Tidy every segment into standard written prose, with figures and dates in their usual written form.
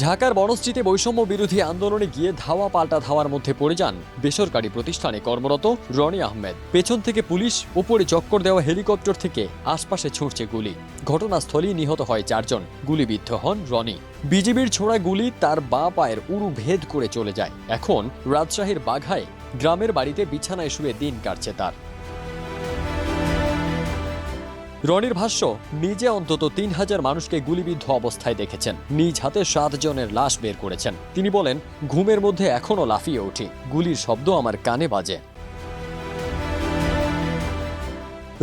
ঢাকার বনশ্রীতে বৈষম্য বিরোধী আন্দোলনে গিয়ে ধাওয়া পাল্টা ধাওয়ার মধ্যে পড়ে যান বেসরকারি প্রতিষ্ঠানে কর্মরত রনি আহমেদ। পেছন থেকে পুলিশ, উপরে চক্কর দেওয়া হেলিকপ্টার থেকে আশপাশে ছুটছে গুলি। ঘটনাস্থলেই নিহত হয় 4 জন। গুলিবিদ্ধ হন রনি। বিজিবির ছোড়া গুলি তার বাঁ পায়ের উরু ভেদ করে চলে যায়। এখন রাজশাহীর বাঘায় গ্রামের বাড়িতে বিছানায় শুয়ে দিন কাটছে তার। রনির ভাষ্য, নিজে অন্তত 3000 মানুষকে গুলিবিদ্ধ অবস্থায় দেখেছেন। নিজ হাতে 7 জনের লাশ বের করেছেন। তিনি বলেন, ঘুমের মধ্যে এখনো লাফিয়ে উঠি, গুলির শব্দ আমার কানে বাজে।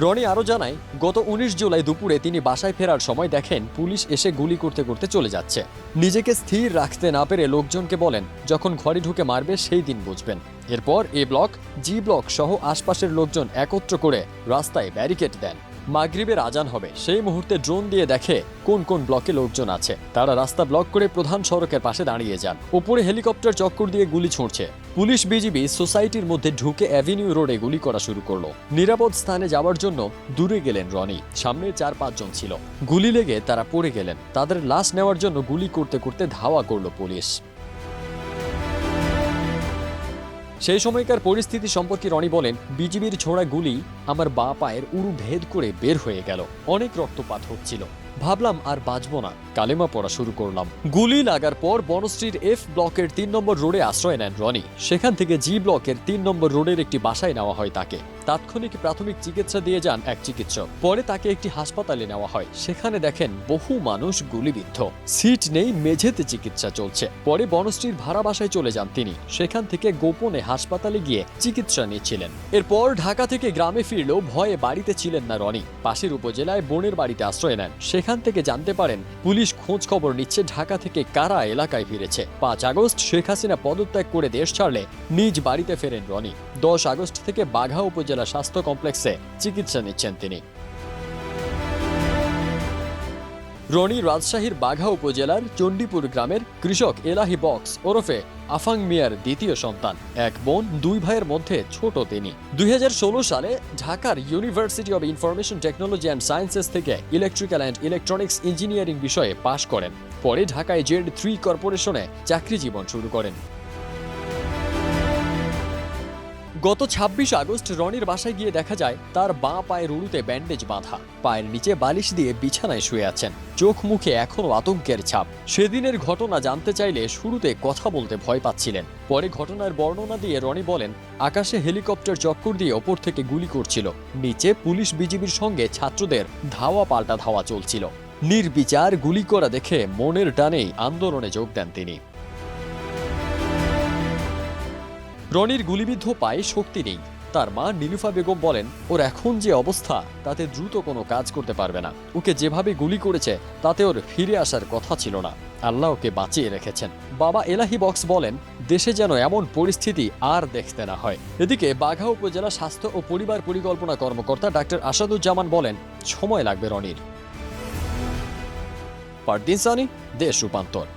রনি আরও জানায়, গত 19 জুলাই দুপুরে তিনি বাসায় ফেরার সময় দেখেন পুলিশ এসে গুলি করতে করতে চলে যাচ্ছে। নিজেকে স্থির রাখতে না পেরে লোকজনকে বলেন, যখন ঘরে ঢুকে মারবে সেই দিন বুঝবেন। এরপর এ ব্লক, জি ব্লক সহ আশপাশের লোকজন একত্র করে রাস্তায় ব্যারিকেড দেন। মাগরিবের আজান হবে, সেই মুহূর্তে ড্রোন দিয়ে দেখে কোন কোন ব্লকে লোকজন আছে। তারা রাস্তা ব্লক করে প্রধান সড়কের পাশে দাঁড়িয়ে যান। উপরে হেলিকপ্টার চক্কর দিয়ে গুলি ছুঁড়ছে। পুলিশ বিজিবি সোসাইটির মধ্যে ঢুকে অ্যাভিনিউ রোডে গুলি করা শুরু করলো। নিরাপদ স্থানে যাওয়ার জন্য দূরে গেলেন রনি। সামনে 4-5 জন ছিল। গুলি লেগে তারা পড়ে গেলেন। তাদের লাশ নেওয়ার জন্য গুলি করতে করতে ধাওয়া করলো পুলিশ। সেই সময়কার পরিস্থিতি সম্পর্কে রনি বলেন, বিজিবির ছোড়া গুলি আমার বাঁ পায়ের উরু ভেদ করে বের হয়ে গেল। অনেক রক্তপাত হচ্ছিল। ভাবলাম আর বাঁচব না, কালেমা পড়া শুরু করলাম। গুলি লাগার পর বনশ্রীর এফ ব্লকের 3 নম্বর রোডে আশ্রয় নেন রনি। সেখান থেকে জি ব্লকের 3 নম্বর রোডের একটি বাসায় নেওয়া হয় তাকে। তাৎক্ষণিক প্রাথমিক চিকিৎসা দিয়ে যান এক চিকিৎসক। পরে তাকে একটি হাসপাতালে নেওয়া হয়। সেখানে দেখেন বহু মানুষ গুলিবিদ্ধ। সিট নেই, মেঝেতে চিকিৎসা চলছে। পরে বনশ্রীর ভাড়া বাসায় চলে যান তিনি। সেখান থেকে গোপনে হাসপাতালে গিয়ে চিকিৎসা নিচ্ছিলেন। এরপর ঢাকা থেকে গ্রামে ফিরলেও ভয়ে বাড়িতে ছিলেন না রনি। পাশের উপজেলায় বোনের বাড়িতে আশ্রয় নেন। সেখান থেকে জানতে পারেন পুলিশ খোঁজ খবর নিচ্ছে ঢাকা থেকে কারা এলাকায় ফিরেছে। 5 আগস্ট শেখ হাসিনা পদত্যাগ করে দেশ ছাড়লে নিজ বাড়িতে ফেরেন রনি। 10 আগস্ট থেকে বাঘা উপজেলা স্বাস্থ্য কমপ্লেক্সে চিকিৎসা নিচ্ছেন তিনি। রনি রাজশাহীর বাঘা উপজেলার চণ্ডীপুর গ্রামের কৃষক এলাহি বক্স ওরফে আফাং মিয়ার দ্বিতীয় সন্তান। এক বোন, 2 ভাইয়ের মধ্যে ছোট তিনি। 2016 সালে ঢাকার university of information technology and sciences থেকে ইলেকট্রিক্যাল অ্যান্ড ইলেকট্রনিক্স ইঞ্জিনিয়ারিং বিষয়ে পাশ করেন। পরে ঢাকায় Z3 কর্পোরেশনে চাকরি জীবন শুরু করেন। গত 26 আগস্ট রনির বাসায় গিয়ে দেখা যায় তার বাঁ পায়ের উরুতে ব্যান্ডেজ বাঁধা। পায়ের নিচে বালিশ দিয়ে বিছানায় শুয়ে আছেন। চোখ মুখে এখনো আতঙ্কের ছাপ। সেদিনের ঘটনা জানতে চাইলে শুরুতে কথা বলতে ভয় পাচ্ছিলেন। পরে ঘটনার বর্ণনা দিয়ে রনি বলেন, আকাশে হেলিকপ্টার চক্কর দিয়ে ওপর থেকে গুলি করছিল। নিচে পুলিশ বিজিবির সঙ্গে ছাত্রদের ধাওয়া পাল্টা ধাওয়া চলছিল। নির্বিচার গুলি করা দেখে মনের টানেই আন্দোলনে যোগ দেন তিনি। রনির গুলিবিদ্ধ পায়ে শক্তি নেই। তার মা নীলুফা বেগম বলেন, ওর এখন যে অবস্থা তাতে দ্রুত কোনো কাজ করতে পারবে না। ওকে যেভাবে গুলি করেছে তাতে ওর ফিরে আসার কথা ছিল না। আল্লাহ ওকে বাঁচিয়ে রেখেছেন। বাবা এলাহি বক্স বলেন, দেশে যেন এমন পরিস্থিতি আর দেখতে না হয়। এদিকে বাঘা উপজেলা স্বাস্থ্য ও পরিবার পরিকল্পনা কর্মকর্তা ডাক্তার আসাদুজ্জামান বলেন, সময় লাগবে রনির। পারদিন সানি, দেশ রূপান্তর।